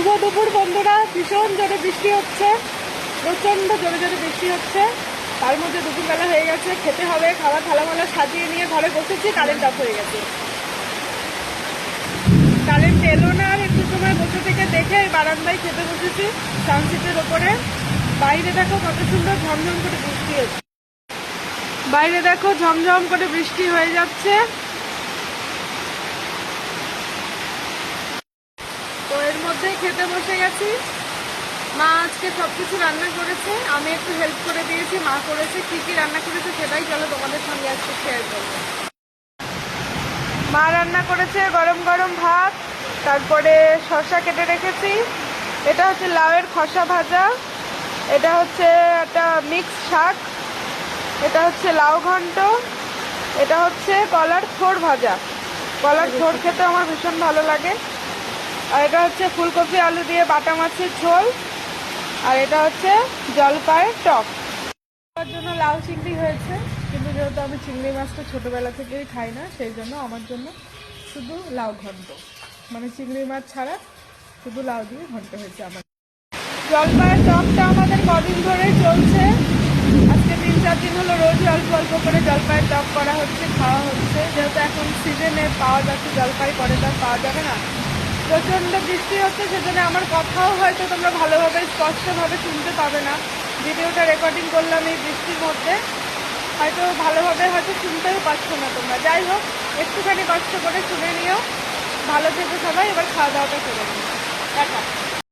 শুভ দুপুর বন্ধুরা। ভীষণ জোরে বৃষ্টি হচ্ছে, প্রচণ্ড জোরে জোরে বৃষ্টি হচ্ছে। তার মধ্যে দুপুরবেলা হয়ে গেছে, খেতে হবে। খাবার থালামালা সাজিয়ে নিয়ে ঘরে বসেছি, কারেন্ট অফ হয়ে গেছে। কারেন্ট এলো না, আর একটু সময় বসে থেকে দেখে বারান্দায় খেতে বসেছি সানসিটের ওপরে। বাইরে দেখো কত সুন্দর ঝমঝম করে বৃষ্টি হচ্ছে। বাইরে দেখো ঝমঝম করে বৃষ্টি হয়ে যাচ্ছে। তো এর মধ্যেই খেতে বসে গেছি। মা আজকে সবকিছু রান্না করেছে, আমি একটু হেল্প করে দিয়েছি। মা করেছে, কি কি রান্না করেছে সেটাই চলো তোমাদের সঙ্গে আজকে শেয়ার করবো। মা রান্না করেছে গরম গরম ভাত, তারপরে শসা কেটে রেখেছি। এটা হচ্ছে লাউয়ের খসা ভাজা, এটা হচ্ছে একটা মিক্স শাক, এটা হচ্ছে লাউ ঘন্ট, এটা হচ্ছে কলার থোড় ভাজা। কলার থোড় খেতে আমার ভীষণ ভালো লাগে। আর এটা হচ্ছে ফুলকপি আলু দিয়ে বাটা মাছের ঝোল। আর এটা হচ্ছে জলপাইয়ের টক। তার জন্য লাউ চিংড়ি হয়েছে, কিন্তু যেহেতু আমি চিংড়ি মাছটা ছোটোবেলা থেকেই খাই না, সেই জন্য আমার জন্য শুধু লাউ ঘন্ট, মানে চিংড়ি মাছ ছাড়া শুধু লাউ দিয়ে ঘন্ট হয়েছে আমার। জলপাইয়ের টকটা আমাদের কদিন ধরেই চলছে, আজকে 3-4 দিন হলো রোজ অল্প অল্প করে জলপাইয়ের টক করা হচ্ছে, খাওয়া হচ্ছে। যেহেতু এখন সিজনে পাওয়া যাচ্ছে জলপাই, পরে তার পাওয়া যাবে না। প্রচণ্ড বৃষ্টি হচ্ছে, সেজন্য আমার কথাও হয়তো তোমরা ভালোভাবে স্পষ্টভাবে শুনতে পাবে না। ভিডিওটা রেকর্ডিং করলাম এই বৃষ্টির মধ্যে, হয়তো ভালোভাবে হয়তো শুনতেও পাচ্ছ না তোমরা। যাই হোক, একটুখানি কষ্ট করে শুনে নিও। ভালো থেকো সবাই, এবার খাওয়া দাওয়াটা করে নিও। টাটা।